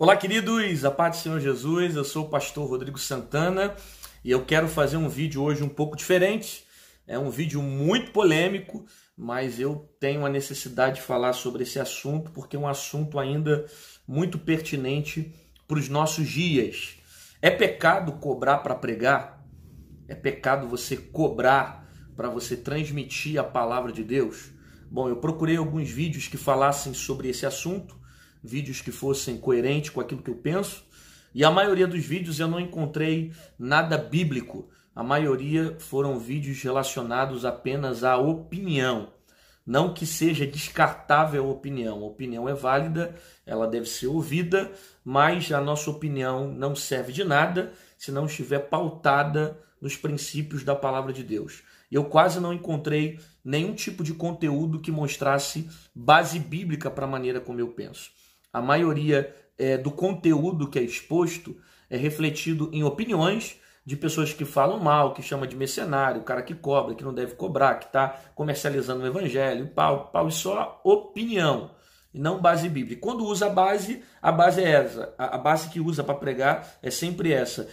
Olá, queridos, a paz do Senhor Jesus. Eu sou o pastor Rodrigo Santana e eu quero fazer um vídeo hoje um pouco diferente. É um vídeo muito polêmico, mas eu tenho a necessidade de falar sobre esse assunto porque é um assunto ainda muito pertinente para os nossos dias. É pecado cobrar para pregar? É pecado você cobrar para você transmitir a palavra de Deus? Bom, eu procurei alguns vídeos que falassem sobre esse assunto, vídeos que fossem coerentes com aquilo que eu penso, e a maioria dos vídeos eu não encontrei nada bíblico. A maioria foram vídeos relacionados apenas à opinião. Não que seja descartável a opinião. A opinião é válida, ela deve ser ouvida, mas a nossa opinião não serve de nada se não estiver pautada nos princípios da palavra de Deus. Eu quase não encontrei nenhum tipo de conteúdo que mostrasse base bíblica para a maneira como eu penso. A maioria do conteúdo que é exposto é refletido em opiniões de pessoas que falam mal, que chama de mercenário, o cara que cobra, que não deve cobrar, que está comercializando o evangelho, pau, e só opinião, e não base bíblica. E quando usa a base é essa. A base que usa para pregar é sempre essa.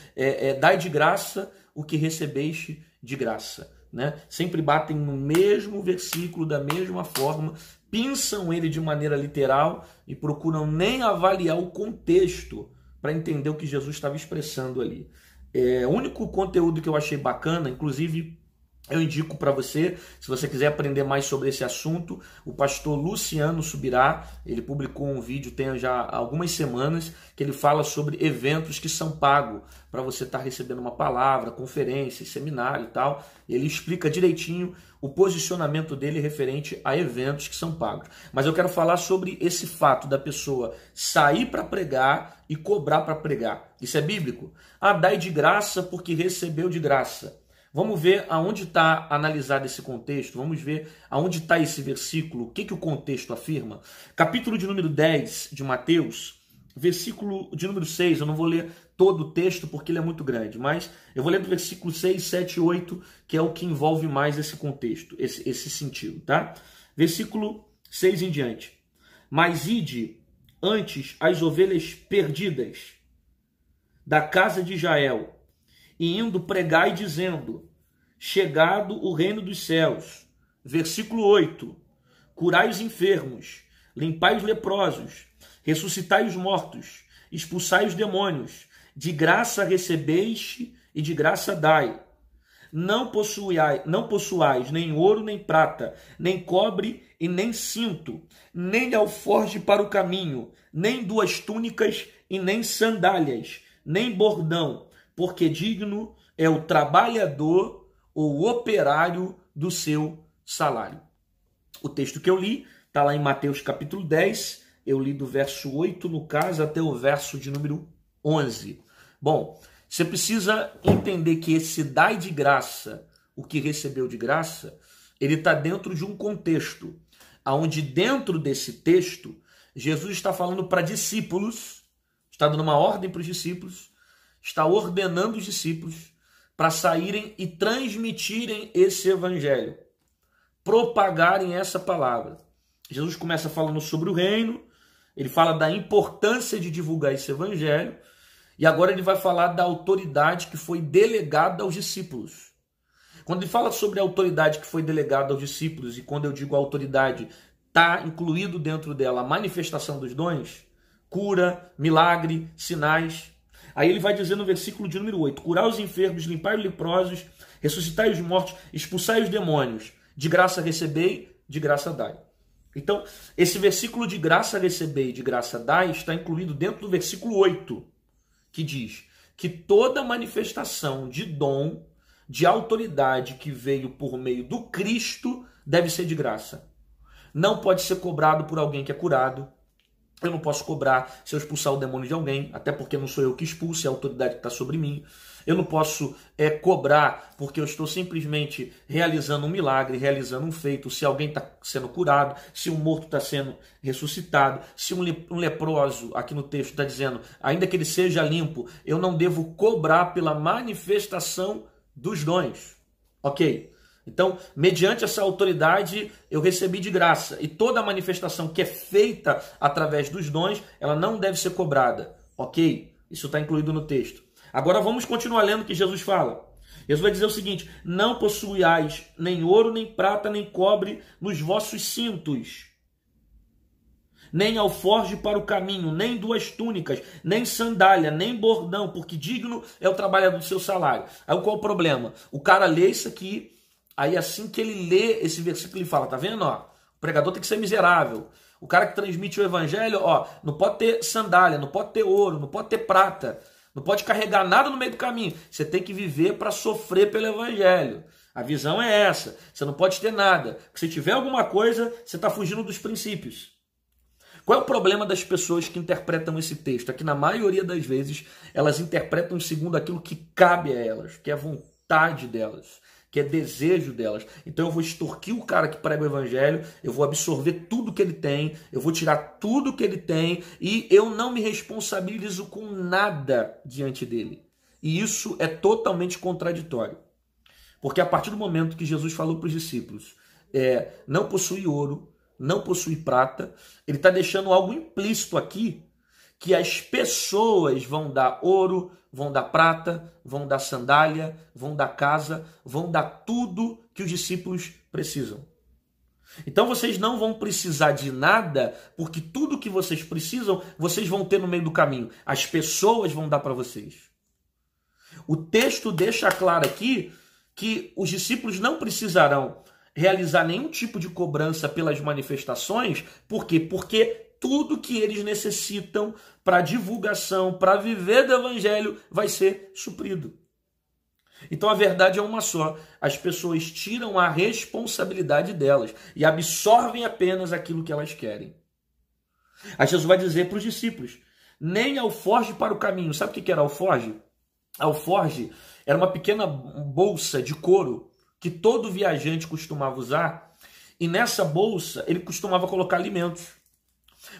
Dai de graça o que recebeste de graça. Né? Sempre batem no mesmo versículo, da mesma forma, pinçam ele de maneira literal e procuram nem avaliar o contexto para entender o que Jesus estava expressando ali. O único conteúdo que eu achei bacana, inclusive eu indico para você, se você quiser aprender mais sobre esse assunto, o pastor Luciano Subirá, ele publicou um vídeo tem já algumas semanas, que ele fala sobre eventos que são pagos para você estar recebendo uma palavra, conferência, seminário e tal. Ele explica direitinho o posicionamento dele referente a eventos que são pagos. Mas eu quero falar sobre esse fato da pessoa sair para pregar e cobrar para pregar. Isso é bíblico? Dai de graça porque recebeu de graça. Vamos ver aonde está analisado esse contexto, vamos ver aonde está esse versículo, o que o contexto afirma. Capítulo de número 10 de Mateus, versículo de número 6, eu não vou ler todo o texto porque ele é muito grande, mas eu vou ler do versículo 6, 7 e 8, que é o que envolve mais esse contexto, esse sentido, tá? Versículo 6 em diante. Mas ide antes as ovelhas perdidas da casa de Israel, e indo pregai dizendo, chegado o reino dos céus. Versículo 8. Curai os enfermos, limpai os leprosos, ressuscitai os mortos, expulsai os demônios. De graça recebeste e de graça dai. Não possuais nem ouro nem prata, nem cobre e nem cinto, nem alforje para o caminho, nem duas túnicas e nem sandálias, nem bordão, porque digno é o trabalhador ou o operário do seu salário. O texto que eu li está lá em Mateus capítulo 10, eu li do verso 8, no caso, até o verso de número 11. Bom, você precisa entender que esse dai de graça, o que recebeu de graça, ele está dentro de um contexto, onde dentro desse texto, Jesus está falando para discípulos, está dando uma ordem para os discípulos, está ordenando os discípulos para saírem e transmitirem esse evangelho, propagarem essa palavra. Jesus começa falando sobre o reino, ele fala da importância de divulgar esse evangelho, e agora ele vai falar da autoridade que foi delegada aos discípulos. Quando ele fala sobre a autoridade que foi delegada aos discípulos, e quando eu digo autoridade, está incluído dentro dela a manifestação dos dons, cura, milagre, sinais. Aí ele vai dizer no versículo de número 8, curar os enfermos, limpar os leprosos, ressuscitar os mortos, expulsar os demônios. De graça recebei, de graça dai. Então, esse versículo de graça recebei, de graça dai, está incluído dentro do versículo 8, que diz que toda manifestação de dom, de autoridade que veio por meio do Cristo, deve ser de graça. Não pode ser cobrado por alguém que é curado. Eu não posso cobrar se eu expulsar o demônio de alguém, até porque não sou eu que expulso, é a autoridade que está sobre mim. Eu não posso cobrar porque eu estou simplesmente realizando um milagre, realizando um feito, se alguém está sendo curado, se um morto está sendo ressuscitado, se um leproso, aqui no texto está dizendo, ainda que ele seja limpo, eu não devo cobrar pela manifestação dos dons. Ok? Então, mediante essa autoridade, eu recebi de graça. E toda a manifestação que é feita através dos dons, ela não deve ser cobrada. Ok? Isso está incluído no texto. Agora vamos continuar lendo o que Jesus fala. Jesus vai dizer o seguinte: não possuais nem ouro, nem prata, nem cobre nos vossos cintos, nem alforje para o caminho, nem duas túnicas, nem sandália, nem bordão, porque digno é o trabalhador do seu salário. Aí qual o problema? O cara lê isso aqui, aí assim que ele lê esse versículo, ele fala, tá vendo? Ó, o pregador tem que ser miserável. O cara que transmite o evangelho, ó, não pode ter sandália, não pode ter ouro, não pode ter prata, não pode carregar nada no meio do caminho. Você tem que viver para sofrer pelo evangelho. A visão é essa. Você não pode ter nada. Porque se tiver alguma coisa, você está fugindo dos princípios. Qual é o problema das pessoas que interpretam esse texto? É que na maioria das vezes elas interpretam segundo aquilo que cabe a elas, que é vontade delas, que é desejo delas. Então eu vou extorquir o cara que prega o evangelho, eu vou absorver tudo que ele tem, eu vou tirar tudo que ele tem e eu não me responsabilizo com nada diante dele. E isso é totalmente contraditório. Porque a partir do momento que Jesus falou para os discípulos, não possui ouro, não possui prata, ele está deixando algo implícito aqui, que as pessoas vão dar ouro, vão dar prata, vão dar sandália, vão dar casa, vão dar tudo que os discípulos precisam. Então vocês não vão precisar de nada, porque tudo que vocês precisam, vocês vão ter no meio do caminho. As pessoas vão dar para vocês. O texto deixa claro aqui que os discípulos não precisarão realizar nenhum tipo de cobrança pelas manifestações. Por quê? Porque tudo que eles necessitam para divulgação, para viver do evangelho, vai ser suprido. Então a verdade é uma só. As pessoas tiram a responsabilidade delas e absorvem apenas aquilo que elas querem. Aí Jesus vai dizer para os discípulos, nem alforje para o caminho. Sabe o que era alforje? Alforje era uma pequena bolsa de couro que todo viajante costumava usar, e nessa bolsa ele costumava colocar alimentos.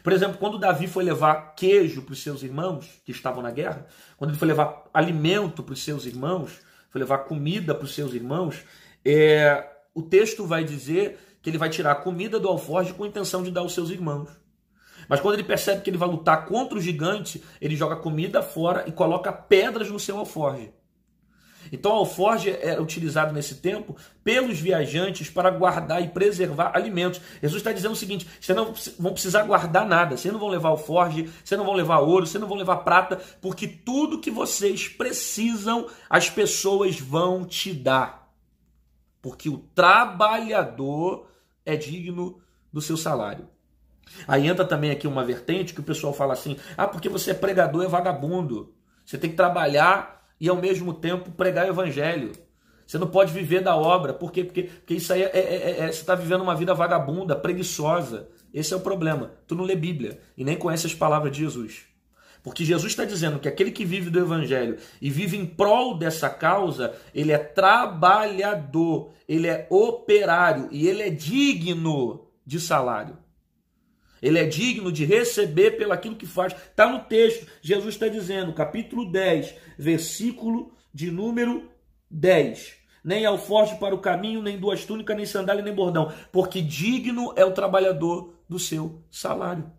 Por exemplo, quando Davi foi levar queijo para os seus irmãos que estavam na guerra, quando ele foi levar alimento para os seus irmãos, foi levar comida para os seus irmãos, o texto vai dizer que ele vai tirar a comida do alforje com a intenção de dar aos seus irmãos. Mas quando ele percebe que ele vai lutar contra o gigante, ele joga comida fora e coloca pedras no seu alforje. Então, o alforje era utilizado nesse tempo pelos viajantes para guardar e preservar alimentos. Jesus está dizendo o seguinte, vocês não vão precisar guardar nada, vocês não vão levar alforje, vocês não vão levar ouro, vocês não vão levar prata, porque tudo que vocês precisam, as pessoas vão te dar. Porque o trabalhador é digno do seu salário. Aí entra também aqui uma vertente que o pessoal fala assim, porque você é pregador, é vagabundo. Você tem que trabalhar e ao mesmo tempo pregar o evangelho. Você não pode viver da obra. Por quê? Porque isso aí você está vivendo uma vida vagabunda, preguiçosa. Esse é o problema. Tu não lê Bíblia e nem conhece as palavras de Jesus. Porque Jesus está dizendo que aquele que vive do evangelho e vive em prol dessa causa, ele é trabalhador, ele é operário e ele é digno de salário. Ele é digno de receber pelo aquilo que faz. Está no texto. Jesus está dizendo, capítulo 10, versículo de número 10. Nem alforje para o caminho, nem duas túnicas, nem sandália, nem bordão. Porque digno é o trabalhador do seu salário.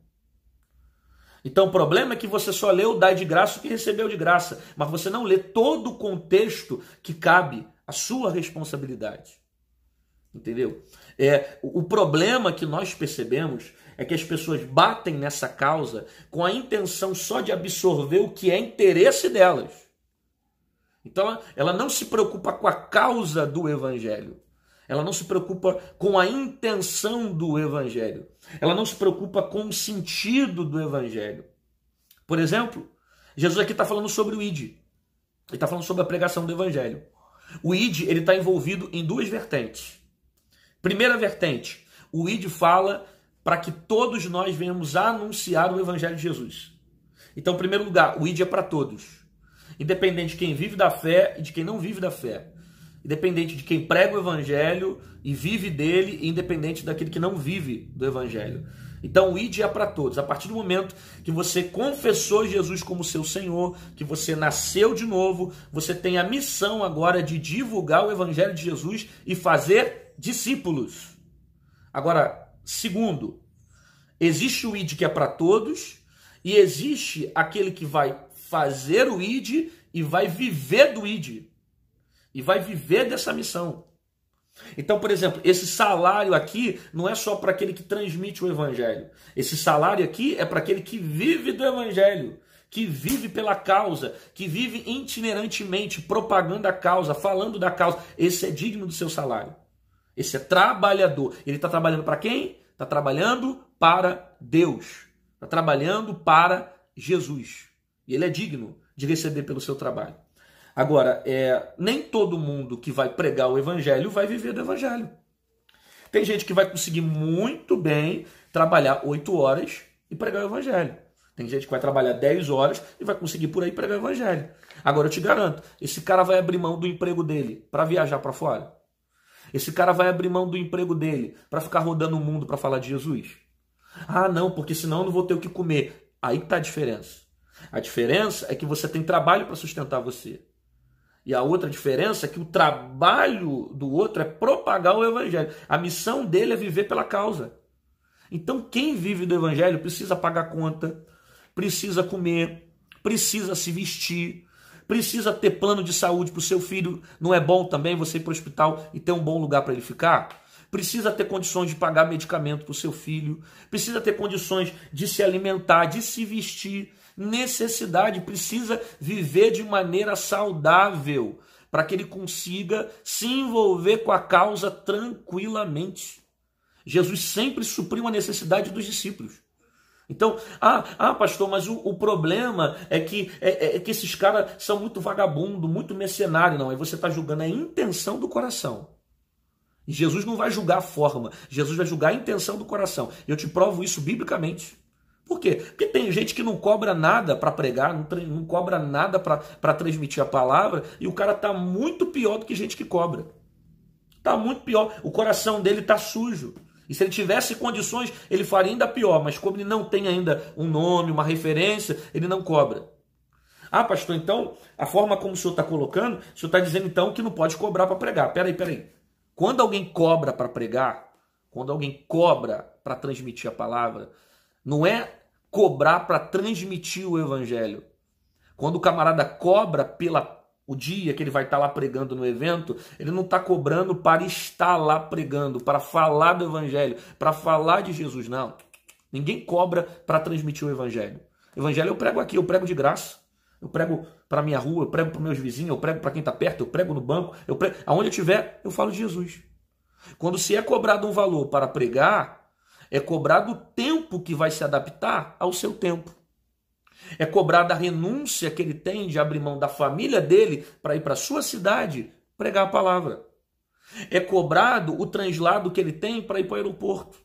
Então o problema é que você só lê o dai de graça o que recebeu de graça. Mas você não lê todo o contexto que cabe à sua responsabilidade. Entendeu? O problema que nós percebemos é que as pessoas batem nessa causa com a intenção só de absorver o que é interesse delas. Então ela não se preocupa com a causa do evangelho. Ela não se preocupa com a intenção do evangelho. Ela não se preocupa com o sentido do evangelho. Por exemplo, Jesus aqui está falando sobre o ID. Ele está falando sobre a pregação do evangelho. O ID está envolvido em duas vertentes. Primeira vertente, o ID fala para que todos nós venhamos anunciar o evangelho de Jesus. Então, em primeiro lugar, o ID é para todos. Independente de quem vive da fé e de quem não vive da fé. Independente de quem prega o evangelho e vive dele, e independente daquele que não vive do evangelho. Então o ID é para todos. A partir do momento que você confessou Jesus como seu Senhor, que você nasceu de novo, você tem a missão agora de divulgar o evangelho de Jesus e fazer discípulos. Agora, segundo, existe o ID que é para todos E existe aquele que vai fazer o ID e vai viver do ID. E vai viver dessa missão. Então, por exemplo, esse salário aqui não é só para aquele que transmite o evangelho. Esse salário aqui é para aquele que vive do evangelho, que vive pela causa, que vive itinerantemente propagando a causa, falando da causa. Esse é digno do seu salário. Esse é trabalhador. Ele está trabalhando para quem? Está trabalhando para Deus. Está trabalhando para Jesus. E ele é digno de receber pelo seu trabalho. Agora, nem todo mundo que vai pregar o evangelho vai viver do evangelho. Tem gente que vai conseguir muito bem trabalhar 8 horas e pregar o evangelho. Tem gente que vai trabalhar 10 horas e vai conseguir por aí pregar o evangelho. Agora eu te garanto, esse cara vai abrir mão do emprego dele para viajar para fora? Esse cara vai abrir mão do emprego dele para ficar rodando o mundo para falar de Jesus? Ah, não, porque senão eu não vou ter o que comer. Aí está a diferença. A diferença é que você tem trabalho para sustentar você. E a outra diferença é que o trabalho do outro é propagar o evangelho. A missão dele é viver pela causa. Então quem vive do evangelho precisa pagar conta, precisa comer, precisa se vestir, precisa ter plano de saúde para o seu filho. Não é bom também você ir para o hospital e ter um bom lugar para ele ficar? Precisa ter condições de pagar medicamento para o seu filho, precisa ter condições de se alimentar, de se vestir. Necessidade, precisa viver de maneira saudável para que ele consiga se envolver com a causa tranquilamente. Jesus sempre supriu a necessidade dos discípulos. Então, pastor, mas o problema é que esses caras são muito vagabundo, muito mercenário. Não, aí você está julgando a intenção do coração. E Jesus não vai julgar a forma, Jesus vai julgar a intenção do coração. Eu te provo isso biblicamente. Por quê? Porque tem gente que não cobra nada para pregar, não cobra nada para transmitir a palavra, e o cara está muito pior do que gente que cobra. Está muito pior. O coração dele está sujo. E se ele tivesse condições, ele faria ainda pior. Mas como ele não tem ainda um nome, uma referência, ele não cobra. Ah, pastor, então, a forma como o senhor está colocando, o senhor está dizendo então que não pode cobrar para pregar. Peraí. Quando alguém cobra para pregar, quando alguém cobra para transmitir a palavra, não é cobrar para transmitir o evangelho. Quando o camarada cobra o dia que ele vai estar lá pregando no evento, ele não está cobrando para estar lá pregando, para falar do evangelho, para falar de Jesus, não. Ninguém cobra para transmitir o evangelho. O evangelho eu prego aqui, eu prego de graça. Eu prego para minha rua, eu prego para meus vizinhos, eu prego para quem está perto, eu prego no banco, eu prego aonde eu estiver, eu falo de Jesus. Quando se é cobrado um valor para pregar, é cobrado o tempo que vai se adaptar ao seu tempo. É cobrada a renúncia que ele tem de abrir mão da família dele para ir para a sua cidade pregar a palavra. É cobrado o translado que ele tem para ir para o aeroporto.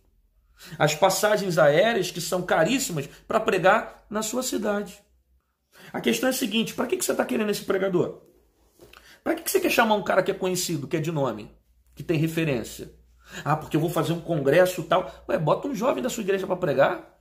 As passagens aéreas que são caríssimas para pregar na sua cidade. A questão é a seguinte, para que você está querendo esse pregador? Para que você quer chamar um cara que é conhecido, que é de nome, que tem referência? Ah, porque eu vou fazer um congresso e tal. Ué, bota um jovem da sua igreja para pregar.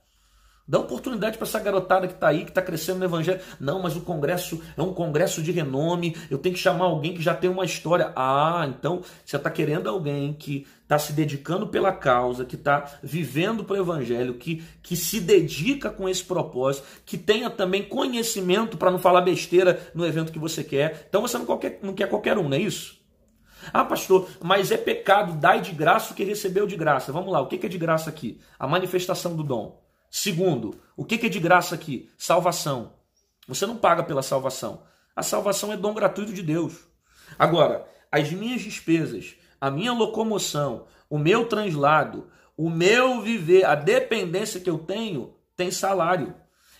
Dá oportunidade para essa garotada que está aí, que está crescendo no evangelho. Não, mas o congresso é um congresso de renome. Eu tenho que chamar alguém que já tem uma história. Ah, então você está querendo alguém que está se dedicando pela causa, que está vivendo pelo evangelho, que se dedica com esse propósito, que tenha também conhecimento para não falar besteira no evento que você quer. Então você não quer qualquer um, não é isso? Ah, pastor, mas é pecado, dai de graça o que recebeu de graça. Vamos lá, o que é de graça aqui? A manifestação do dom. Segundo, o que é de graça aqui? Salvação. Você não paga pela salvação. A salvação é dom gratuito de Deus. Agora, as minhas despesas, a minha locomoção, o meu translado, o meu viver, a dependência que eu tenho, tem salário.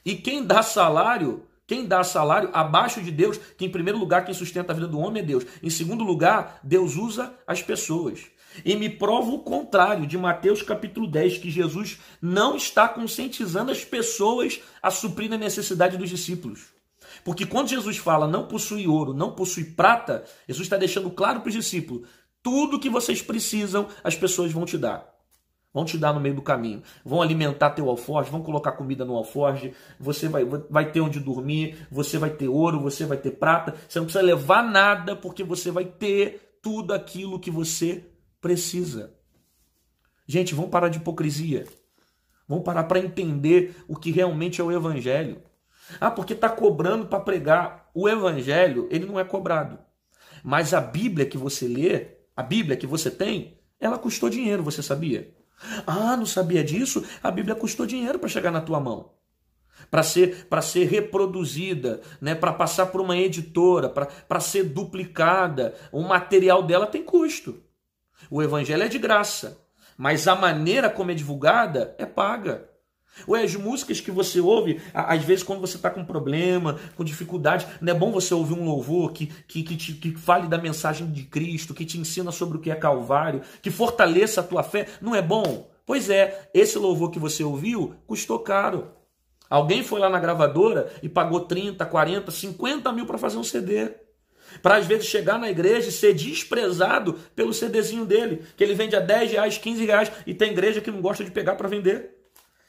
E quem dá salário abaixo de Deus, que em primeiro lugar quem sustenta a vida do homem é Deus. Em segundo lugar, Deus usa as pessoas. E me prova o contrário de Mateus capítulo 10, que Jesus não está conscientizando as pessoas a suprir a necessidade dos discípulos. Porque quando Jesus fala não possui ouro, não possui prata, Jesus está deixando claro para os discípulos, tudo que vocês precisam, as pessoas vão te dar. Vão te dar no meio do caminho. Vão alimentar teu alforje, vão colocar comida no alforje, você vai ter onde dormir, você vai ter ouro, você vai ter prata. Você não precisa levar nada, porque você vai ter tudo aquilo que você precisa. Gente, vamos parar de hipocrisia. Vamos parar para entender o que realmente é o evangelho. Ah, porque está cobrando para pregar. O evangelho, ele não é cobrado. Mas a Bíblia que você lê, a Bíblia que você tem, ela custou dinheiro, você sabia? Ah, não sabia disso? A Bíblia custou dinheiro para chegar na tua mão. Para ser reproduzida, né? Para passar por uma editora, para ser duplicada. O material dela tem custo. O evangelho é de graça, mas a maneira como é divulgada é paga. Ué, as músicas que você ouve, às vezes quando você está com problema, com dificuldade, não é bom você ouvir um louvor que fale da mensagem de Cristo, que te ensina sobre o que é Calvário, que fortaleça a tua fé, não é bom? Pois é, esse louvor que você ouviu custou caro. Alguém foi lá na gravadora e pagou 30, 40, 50 mil para fazer um CD. Para às vezes chegar na igreja e ser desprezado pelo CDzinho dele, que ele vende a 10 reais, 15 reais, e tem igreja que não gosta de pegar para vender.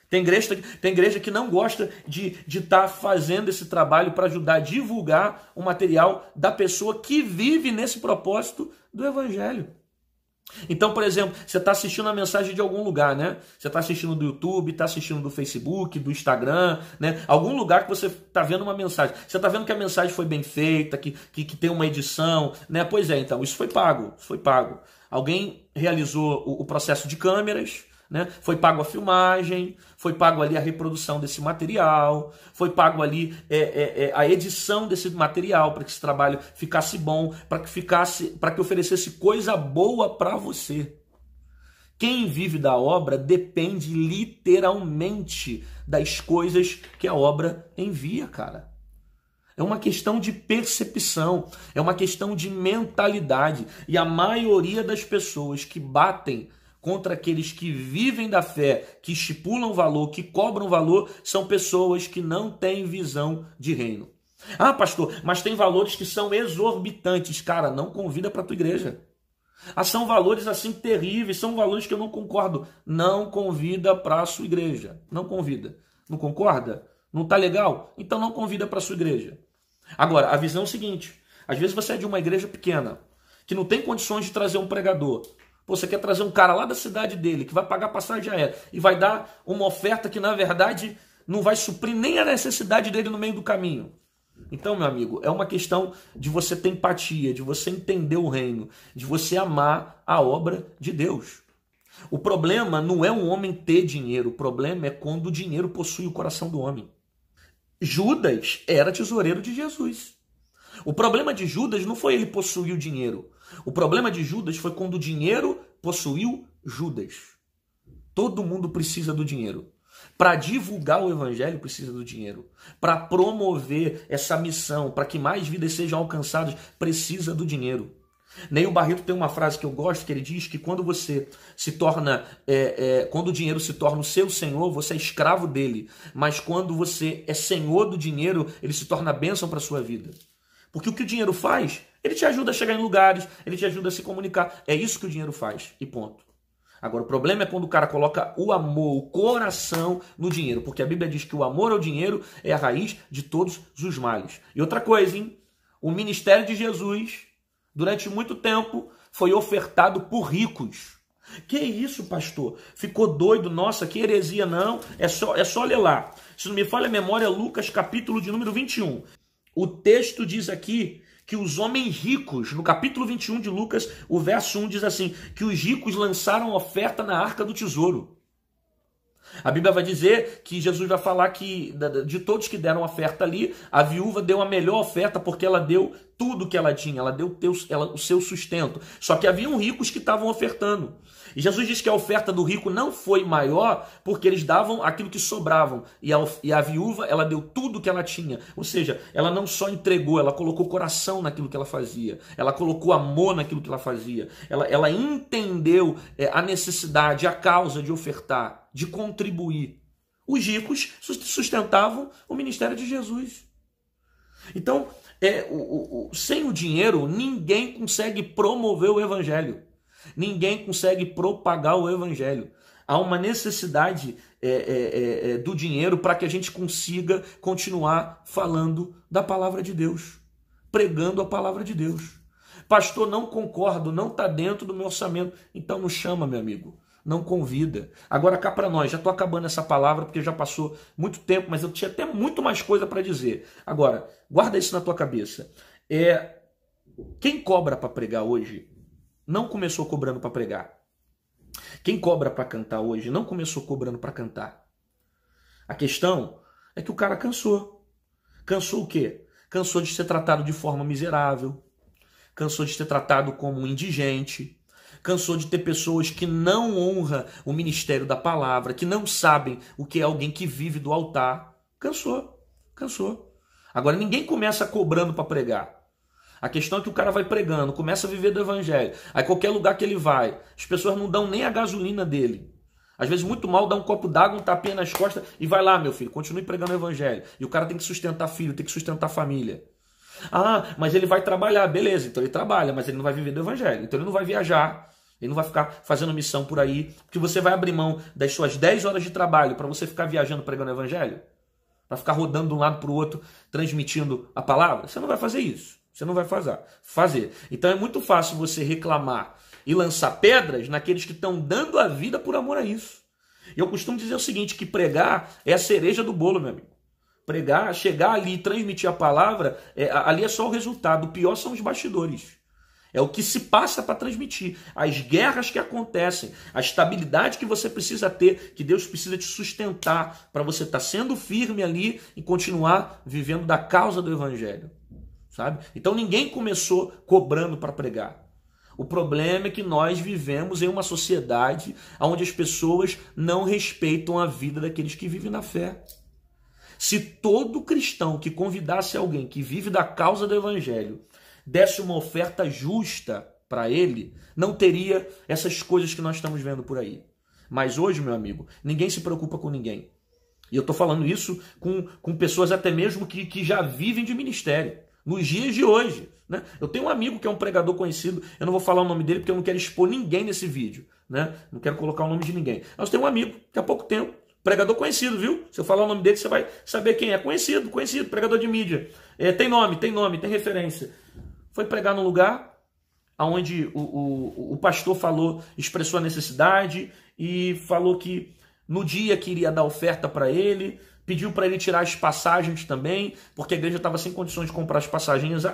Tem igreja que não gosta de estar fazendo esse trabalho para ajudar a divulgar o material da pessoa que vive nesse propósito do evangelho. Então, por exemplo, você está assistindo a mensagem de algum lugar, né? Você está assistindo do YouTube, está assistindo do Facebook, do Instagram, né? Algum lugar que você está vendo uma mensagem. Você está vendo que a mensagem foi bem feita, que tem uma edição, né? Pois é, então, isso foi pago, Alguém realizou o processo de câmeras, né? Foi pago a filmagem, foi pago ali a reprodução desse material, foi pago ali a edição desse material para que esse trabalho ficasse bom, para que oferecesse coisa boa para você. Quem vive da obra depende literalmente das coisas que a obra envia, cara. É uma questão de percepção, é uma questão de mentalidade. E a maioria das pessoas que batem contra aqueles que vivem da fé, que estipulam valor, que cobram valor, são pessoas que não têm visão de reino. Ah, pastor, mas tem valores que são exorbitantes. Cara, não convida para a tua igreja. Ah, são valores assim terríveis, são valores que eu não concordo. Não convida para a sua igreja. Não convida. Não concorda? Não tá legal? Então não convida para a sua igreja. Agora, a visão é o seguinte. Às vezes você é de uma igreja pequena, que não tem condições de trazer um pregador. Você quer trazer um cara lá da cidade dele, que vai pagar passagem aérea e vai dar uma oferta que, na verdade, não vai suprir nem a necessidade dele no meio do caminho. Então, meu amigo, é uma questão de você ter empatia, de você entender o reino, de você amar a obra de Deus. O problema não é um homem ter dinheiro, o problema é quando o dinheiro possui o coração do homem. Judas era tesoureiro de Jesus. O problema de Judas não foi ele possuir o dinheiro. O problema de Judas foi quando o dinheiro possuiu Judas. Todo mundo precisa do dinheiro. Para divulgar o evangelho precisa do dinheiro. Para promover essa missão, para que mais vidas sejam alcançadas, precisa do dinheiro. Neil Barreto tem uma frase que eu gosto, que ele diz que quando você se torna, quando o dinheiro se torna o seu senhor, você é escravo dele. Mas quando você é senhor do dinheiro, ele se torna bênção para a sua vida. Porque o que o dinheiro faz, ele te ajuda a chegar em lugares, ele te ajuda a se comunicar. É isso que o dinheiro faz, e ponto. Agora, o problema é quando o cara coloca o amor, o coração no dinheiro. Porque a Bíblia diz que o amor ao dinheiro é a raiz de todos os males. E outra coisa, hein? O ministério de Jesus, durante muito tempo, foi ofertado por ricos. Que isso, pastor? Ficou doido? Nossa, que heresia. Não, é só ler lá. Se não me falha a memória, Lucas, capítulo de número 21. O texto diz aqui que os homens ricos, no capítulo 21 de Lucas, o verso 1 diz assim, que os ricos lançaram oferta na arca do tesouro. A Bíblia vai dizer que Jesus vai falar que de todos que deram oferta ali, a viúva deu a melhor oferta porque ela deu tudo que ela tinha, ela deu o seu sustento. Só que haviam ricos que estavam ofertando. E Jesus diz que a oferta do rico não foi maior porque eles davam aquilo que sobravam. E a viúva, ela deu tudo que ela tinha. Ou seja, ela não só entregou, ela colocou coração naquilo que ela fazia. Ela colocou amor naquilo que ela fazia. Ela entendeu a necessidade, a causa de ofertar, de contribuir. Os ricos sustentavam o ministério de Jesus. Então, sem o dinheiro, ninguém consegue promover o evangelho. Ninguém consegue propagar o evangelho. Há uma necessidade do dinheiro para que a gente consiga continuar falando da palavra de Deus, pregando a palavra de Deus. Pastor, não concordo, não está dentro do meu orçamento. Então não chama, meu amigo. não convida. Agora cá para nós, já estou acabando essa palavra porque já passou muito tempo, mas eu tinha até muito mais coisa para dizer. Agora, guarda isso na tua cabeça. Quem cobra para pregar hoje não começou cobrando para pregar. Quem cobra para cantar hoje não começou cobrando para cantar. A questão é que o cara cansou. Cansou o quê? Cansou de ser tratado de forma miserável. Cansou de ser tratado como um indigente. Cansou de ter pessoas que não honram o ministério da palavra, que não sabem o que é alguém que vive do altar. Cansou. Agora ninguém começa cobrando para pregar. A questão é que o cara vai pregando, começa a viver do evangelho. Aí qualquer lugar que ele vai, as pessoas não dão nem a gasolina dele. Às vezes muito mal, dá um copo d'água, um tapinha nas costas e vai lá, meu filho, continue pregando o evangelho. E o cara tem que sustentar filho, tem que sustentar família. Ah, mas ele vai trabalhar, beleza, então ele trabalha, mas ele não vai viver do evangelho. Então ele não vai viajar, ele não vai ficar fazendo missão por aí, porque você vai abrir mão das suas 10 horas de trabalho para você ficar viajando pregando o evangelho? Para ficar rodando de um lado para o outro, transmitindo a palavra? Você não vai fazer isso. Você não vai fazer. Então é muito fácil você reclamar e lançar pedras naqueles que estão dando a vida por amor a isso. E eu costumo dizer o seguinte, que pregar é a cereja do bolo, meu amigo. Pregar, chegar ali e transmitir a palavra, ali é só o resultado. O pior são os bastidores. É o que se passa para transmitir. As guerras que acontecem, a estabilidade que você precisa ter, que Deus precisa te sustentar para você estar sendo firme ali e continuar vivendo da causa do evangelho. Sabe? Então ninguém começou cobrando para pregar. O problema é que nós vivemos em uma sociedade onde as pessoas não respeitam a vida daqueles que vivem na fé. Se todo cristão que convidasse alguém que vive da causa do evangelho desse uma oferta justa para ele, não teria essas coisas que nós estamos vendo por aí. Mas hoje, meu amigo, ninguém se preocupa com ninguém. E eu estou falando isso com pessoas até mesmo que já vivem de ministério. Nos dias de hoje, né? Eu tenho um amigo que é um pregador conhecido, eu não vou falar o nome dele porque eu não quero expor ninguém nesse vídeo, né? Não quero colocar o nome de ninguém. Mas tem um amigo que há pouco tempo, pregador conhecido, viu? Se eu falar o nome dele, você vai saber quem é. Conhecido, pregador de mídia. Tem nome, tem referência. Foi pregar num lugar onde o pastor expressou a necessidade e falou que no dia que iria dar oferta para ele, pediu para ele tirar as passagens também, porque a igreja estava sem condições de comprar as passagens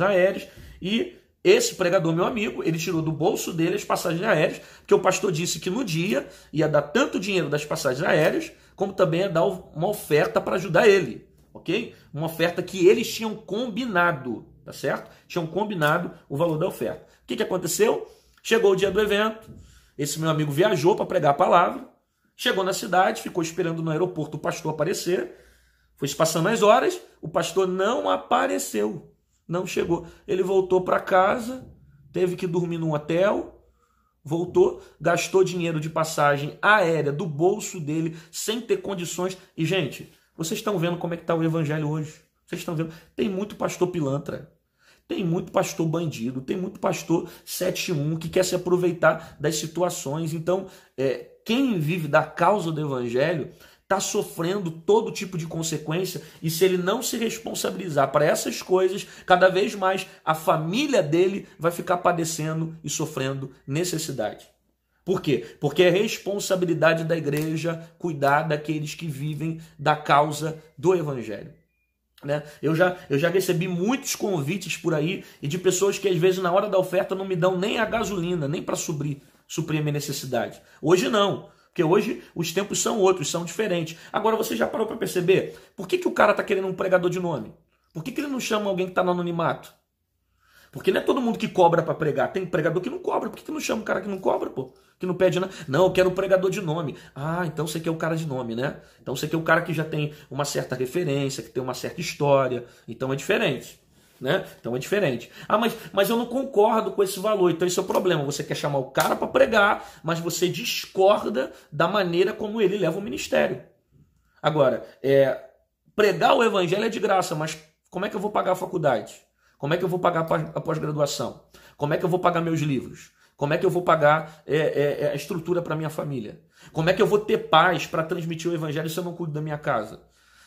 aéreas. E esse pregador, meu amigo, ele tirou do bolso dele as passagens aéreas, porque o pastor disse que no dia ia dar tanto dinheiro das passagens aéreas, como também ia dar uma oferta para ajudar ele, ok? Uma oferta que eles tinham combinado, tá certo? Tinham combinado o valor da oferta. O que aconteceu? Chegou o dia do evento, esse meu amigo viajou para pregar a palavra, chegou na cidade, ficou esperando no aeroporto o pastor aparecer. Foi se passando as horas, o pastor não apareceu. Não chegou. Ele voltou para casa, teve que dormir num hotel, voltou, gastou dinheiro de passagem aérea do bolso dele, sem ter condições. E, gente, vocês estão vendo como é que está o evangelho hoje? Vocês estão vendo? Tem muito pastor pilantra. Tem muito pastor bandido, tem muito pastor 7-1 que quer se aproveitar das situações. Então, quem vive da causa do evangelho está sofrendo todo tipo de consequência, e se ele não se responsabilizar para essas coisas, cada vez mais a família dele vai ficar padecendo e sofrendo necessidade. Por quê? Porque é responsabilidade da igreja cuidar daqueles que vivem da causa do evangelho. Né? Eu já recebi muitos convites por aí e de pessoas que às vezes na hora da oferta não me dão nem a gasolina, nem para suprir a minha necessidade. Hoje não, porque hoje os tempos são outros, são diferentes. Agora você já parou para perceber? Por que o cara está querendo um pregador de nome? Por que ele não chama alguém que está no anonimato? Porque não é todo mundo que cobra para pregar. Tem pregador que não cobra. Por que não chama o cara que não cobra, pô? Que não pede nada? Não, eu quero um pregador de nome. Ah, então você quer o cara de nome, né? Então você quer o cara que já tem uma certa referência, que tem uma certa história. Então é diferente, né? Então é diferente. Ah, mas eu não concordo com esse valor. Então esse é o problema. Você quer chamar o cara para pregar, mas você discorda da maneira como ele leva o ministério. Agora, pregar o evangelho é de graça, mas como é que eu vou pagar a faculdade? Como é que eu vou pagar a pós-graduação? Como é que eu vou pagar meus livros? Como é que eu vou pagar a estrutura para minha família? Como é que eu vou ter paz para transmitir o evangelho se eu não cuido da minha casa?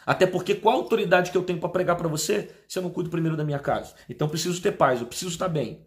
Até porque qual a autoridade que eu tenho para pregar para você se eu não cuido primeiro da minha casa? Então eu preciso ter paz, eu preciso estar bem.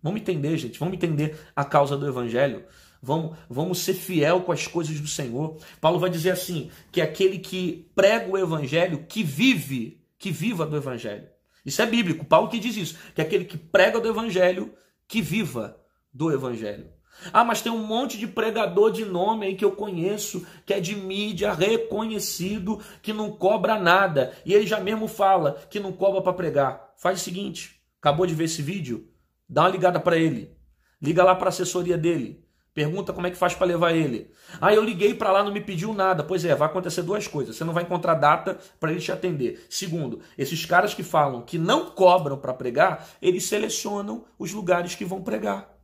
Vamos entender, gente, vamos entender a causa do evangelho. Vamos ser fiel com as coisas do Senhor. Paulo vai dizer assim, que aquele que prega o evangelho, que viva do evangelho. Isso é bíblico, Paulo que diz isso, que aquele que prega do evangelho, que viva do evangelho. Ah, mas tem um monte de pregador de nome aí que eu conheço, que é de mídia, reconhecido, que não cobra nada. E ele já mesmo fala que não cobra para pregar. Faz o seguinte, acabou de ver esse vídeo? Dá uma ligada para ele. Liga lá para a assessoria dele. Pergunta como é que faz para levar ele. Ah, eu liguei para lá, não me pediu nada. Pois é, vai acontecer duas coisas. Você não vai encontrar data para ele te atender. Segundo, esses caras que falam que não cobram para pregar, eles selecionam os lugares que vão pregar.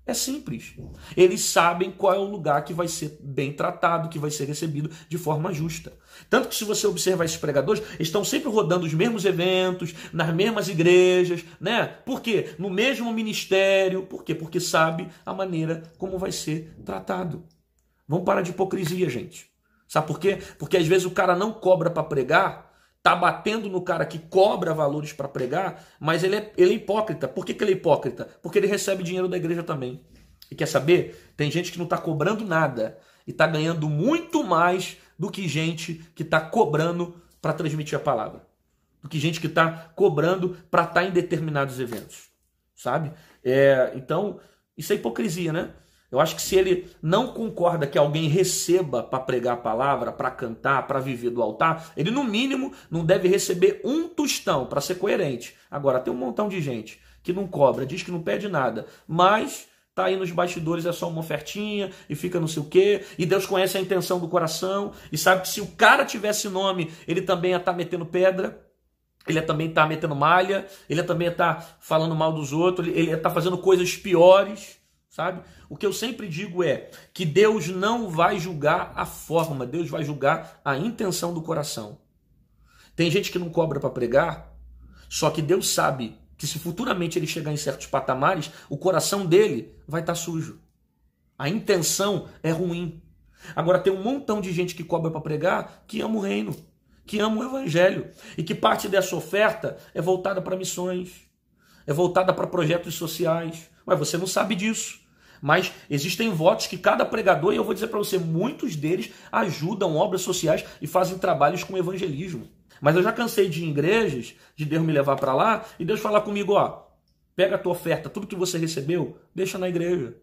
É simples. Eles sabem qual é o lugar que vai ser bem tratado, que vai ser recebido de forma justa. Tanto que se você observar esses pregadores, estão sempre rodando os mesmos eventos, nas mesmas igrejas, né? Por quê? No mesmo ministério. Por quê? Porque sabe a maneira como vai ser tratado. Vamos parar de hipocrisia, gente. Sabe por quê? Porque às vezes o cara não cobra para pregar, tá batendo no cara que cobra valores para pregar, mas ele é hipócrita. Por que ele é hipócrita? Porque ele recebe dinheiro da igreja também. E quer saber? Tem gente que não está cobrando nada e está ganhando muito mais do que gente que está cobrando para transmitir a palavra. Do que gente que está cobrando para estar em determinados eventos. Sabe? Então, isso é hipocrisia, né? Eu acho que se ele não concorda que alguém receba para pregar a palavra, para cantar, para viver do altar, ele no mínimo não deve receber um tostão, para ser coerente. Agora, tem um montão de gente que não cobra, diz que não pede nada, mas tá aí nos bastidores, é só uma ofertinha e fica não sei o quê, e Deus conhece a intenção do coração e sabe que se o cara tivesse nome, ele também ia estar metendo pedra, ele também está metendo malha, ele também está falando mal dos outros, ele está fazendo coisas piores. Sabe? O que eu sempre digo é que Deus não vai julgar a forma, Deus vai julgar a intenção do coração. Tem gente que não cobra para pregar, só que Deus sabe que se futuramente ele chegar em certos patamares, o coração dele vai estar sujo. A intenção é ruim. Agora tem um montão de gente que cobra para pregar que ama o reino, que ama o evangelho e que parte dessa oferta é voltada para missões, é voltada para projetos sociais. Mas você não sabe disso. Mas existem votos que cada pregador, e eu vou dizer para você, muitos deles ajudam obras sociais e fazem trabalhos com evangelismo. Mas eu já cansei de ir em igrejas, de Deus me levar para lá, e Deus falar comigo, ó, pega a tua oferta, tudo que você recebeu, deixa na igreja.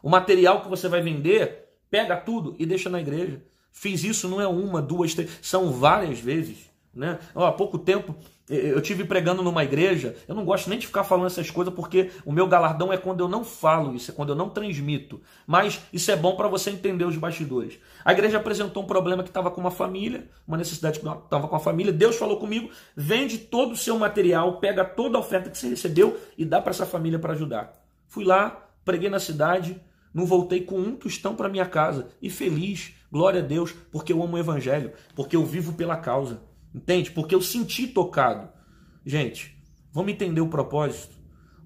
O material que você vai vender, pega tudo e deixa na igreja. Fiz isso não é uma, duas, três, são várias vezes. Né? Há pouco tempo eu estive pregando numa igreja, eu não gosto nem de ficar falando essas coisas porque o meu galardão é quando eu não falo isso, é quando eu não transmito, mas isso é bom para você entender os bastidores. A igreja apresentou um problema que estava com uma família, uma necessidade que estava com a família, Deus falou comigo, vende todo o seu material, pega toda a oferta que você recebeu e dá para essa família para ajudar. Fui lá, preguei na cidade, não voltei com um tostão para minha casa e feliz, glória a Deus, porque eu amo o evangelho, porque eu vivo pela causa. Entende? Porque eu senti tocado. Gente, vamos entender o propósito.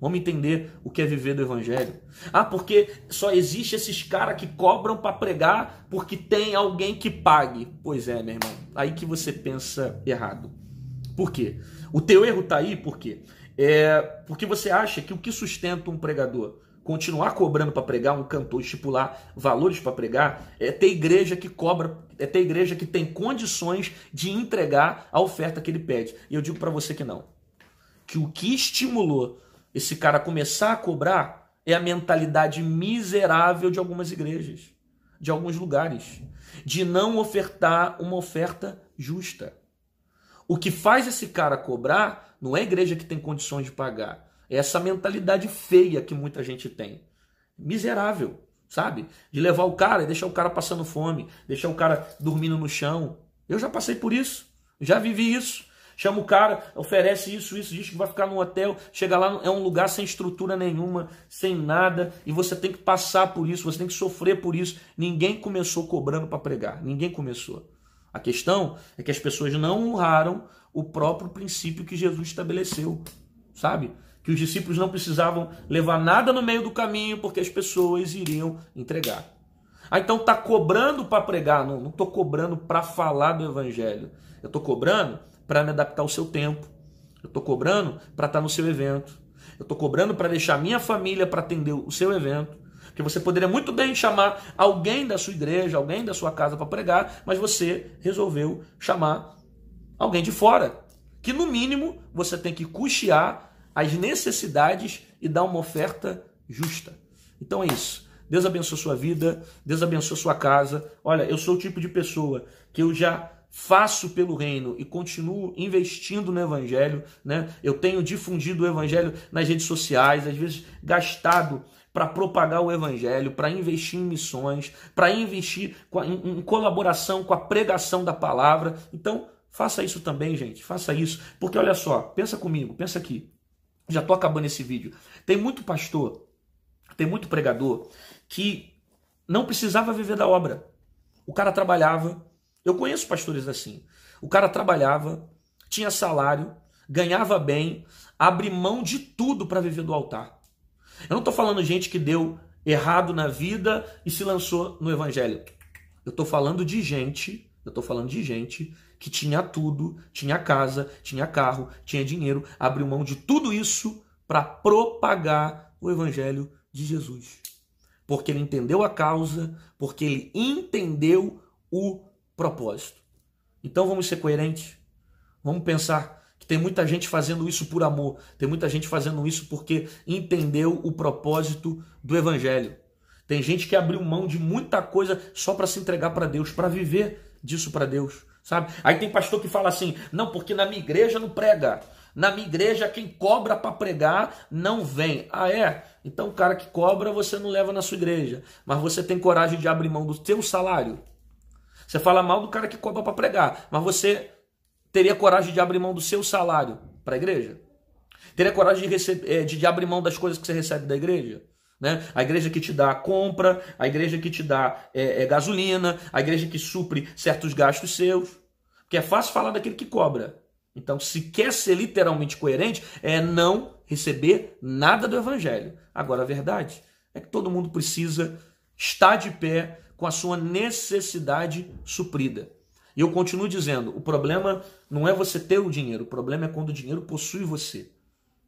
Vamos entender o que é viver do evangelho. Ah, porque só existe esses caras que cobram para pregar porque tem alguém que pague. Pois é, meu irmão. Aí que você pensa errado. Por quê? O teu erro está aí por quê? Porque você acha que o que sustenta um pregador continuar cobrando para pregar, um cantor estipular valores para pregar, é ter igreja que cobra, é ter igreja que tem condições de entregar a oferta que ele pede. E eu digo para você que não. Que o que estimulou esse cara a começar a cobrar é a mentalidade miserável de algumas igrejas, de alguns lugares, de não ofertar uma oferta justa. O que faz esse cara cobrar não é a igreja que tem condições de pagar. É essa mentalidade feia que muita gente tem. Miserável, sabe? De levar o cara e deixar o cara passando fome, deixar o cara dormindo no chão. Eu já passei por isso, já vivi isso. Chama o cara, oferece isso, diz que vai ficar num hotel, chega lá, é um lugar sem estrutura nenhuma, sem nada, e você tem que passar por isso, você tem que sofrer por isso. Ninguém começou cobrando para pregar, ninguém começou. A questão é que as pessoas não honraram o próprio princípio que Jesus estabeleceu, sabe? Que os discípulos não precisavam levar nada no meio do caminho porque as pessoas iriam entregar. Ah, então tá cobrando para pregar? Não estou cobrando para falar do evangelho. Eu estou cobrando para me adaptar ao seu tempo. Eu estou cobrando para estar no seu evento. Eu estou cobrando para deixar minha família para atender o seu evento. Porque você poderia muito bem chamar alguém da sua igreja, alguém da sua casa para pregar, mas você resolveu chamar alguém de fora, que no mínimo você tem que custear as necessidades e dar uma oferta justa. Então é isso. Deus abençoe sua vida, Deus abençoe sua casa. Olha, eu sou o tipo de pessoa que eu já faço pelo reino e continuo investindo no evangelho, né? Eu tenho difundido o evangelho nas redes sociais, às vezes gastado para propagar o evangelho, para investir em missões, para investir em colaboração com a pregação da palavra. Então, faça isso também, gente, faça isso. Porque olha só, pensa comigo, pensa aqui. Já estou acabando esse vídeo. Tem muito pastor, tem muito pregador que não precisava viver da obra. O cara trabalhava, eu conheço pastores assim, o cara trabalhava, tinha salário, ganhava bem, abre mão de tudo para viver do altar. Eu não estou falando gente que deu errado na vida e se lançou no evangelho. Eu estou falando de gente que tinha tudo, tinha casa, tinha carro, tinha dinheiro, abriu mão de tudo isso para propagar o evangelho de Jesus. Porque ele entendeu a causa, porque ele entendeu o propósito. Então vamos ser coerentes. Vamos pensar que tem muita gente fazendo isso por amor. Tem muita gente fazendo isso porque entendeu o propósito do evangelho. Tem gente que abriu mão de muita coisa só para se entregar para Deus, para viver disso para Deus, sabe? Aí tem pastor que fala assim, não, porque na minha igreja não prega. Na minha igreja quem cobra para pregar não vem. Ah, é? Então o cara que cobra você não leva na sua igreja. Mas você tem coragem de abrir mão do seu salário? Você fala mal do cara que cobra para pregar, mas você teria coragem de abrir mão do seu salário para a igreja? Teria coragem de abrir mão das coisas que você recebe da igreja? Né? A igreja que te dá a compra, a igreja que te dá gasolina, a igreja que supre certos gastos seus. Porque é fácil falar daquele que cobra. Então, se quer ser literalmente coerente, é não receber nada do evangelho. Agora, a verdade é que todo mundo precisa estar de pé com a sua necessidade suprida. E eu continuo dizendo, o problema não é você ter o dinheiro, o problema é quando o dinheiro possui você.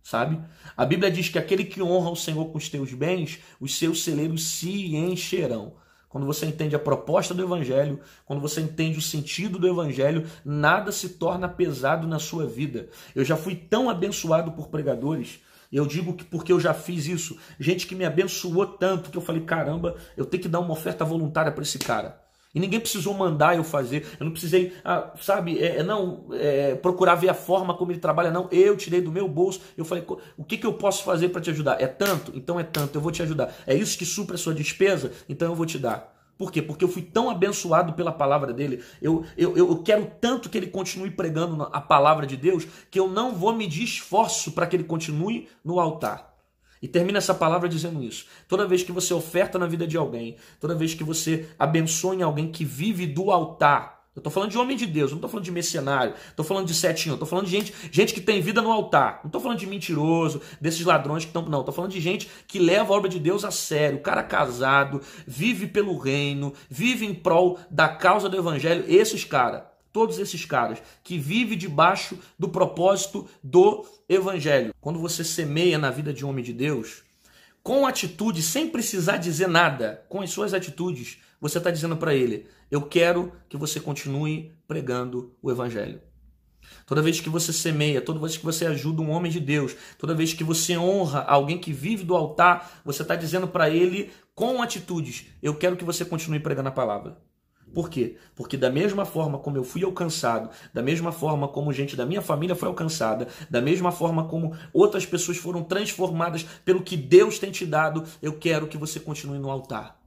Sabe? A Bíblia diz que aquele que honra o Senhor com os teus bens, os seus celeiros se encherão. Quando você entende a proposta do Evangelho, quando você entende o sentido do Evangelho, nada se torna pesado na sua vida. Eu já fui tão abençoado por pregadores, eu digo que porque eu já fiz isso, gente que me abençoou tanto, que eu falei, caramba, eu tenho que dar uma oferta voluntária para esse cara. E ninguém precisou mandar eu fazer, eu não precisei, procurar ver a forma como ele trabalha, não. Eu tirei do meu bolso, eu falei, o que eu posso fazer para te ajudar? É tanto? Então é tanto, eu vou te ajudar. É isso que supre a sua despesa? Então eu vou te dar. Por quê? Porque eu fui tão abençoado pela palavra dele, eu quero tanto que ele continue pregando a palavra de Deus, que eu não vou medir esforço para que ele continue no altar. E termina essa palavra dizendo isso. Toda vez que você oferta na vida de alguém, toda vez que você abençoa em alguém que vive do altar, eu estou falando de homem de Deus, não estou falando de mercenário, estou falando de setinho, estou falando de gente que tem vida no altar, não estou falando de mentiroso, desses ladrões que estão... Não, estou falando de gente que leva a obra de Deus a sério, o cara casado, vive pelo reino, vive em prol da causa do evangelho, esses caras. Todos esses caras que vivem debaixo do propósito do evangelho. Quando você semeia na vida de um homem de Deus, com atitude, sem precisar dizer nada, com as suas atitudes, você está dizendo para ele, eu quero que você continue pregando o evangelho. Toda vez que você semeia, toda vez que você ajuda um homem de Deus, toda vez que você honra alguém que vive do altar, você está dizendo para ele, com atitudes, eu quero que você continue pregando a palavra. Por quê? Porque da mesma forma como eu fui alcançado, da mesma forma como gente da minha família foi alcançada, da mesma forma como outras pessoas foram transformadas pelo que Deus tem te dado, eu quero que você continue no altar.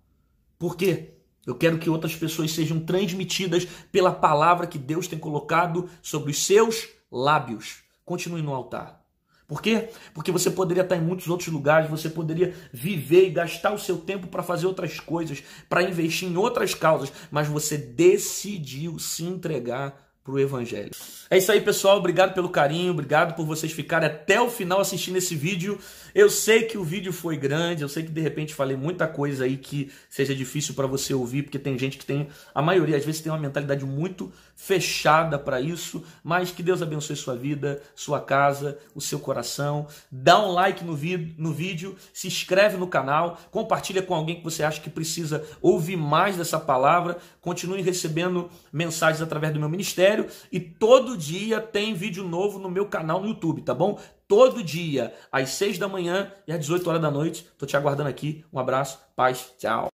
Por quê? Eu quero que outras pessoas sejam transmitidas pela palavra que Deus tem colocado sobre os seus lábios. Continue no altar. Por quê? Porque você poderia estar em muitos outros lugares, você poderia viver e gastar o seu tempo para fazer outras coisas, para investir em outras causas, mas você decidiu se entregar para o evangelho. É isso aí, pessoal. Obrigado pelo carinho, obrigado por vocês ficarem até o final assistindo esse vídeo. Eu sei que o vídeo foi grande, eu sei que de repente falei muita coisa aí que seja difícil para você ouvir, porque tem gente que tem, a maioria às vezes tem uma mentalidade muito fechada para isso, mas que Deus abençoe sua vida, sua casa, o seu coração. Dá um like no vídeo, se inscreve no canal, compartilha com alguém que você acha que precisa ouvir mais dessa palavra. Continue recebendo mensagens através do meu ministério e todo dia tem vídeo novo no meu canal no YouTube, tá bom? Todo dia, às 6 da manhã e às 18 horas da noite. Tô te aguardando aqui. Um abraço, paz, tchau.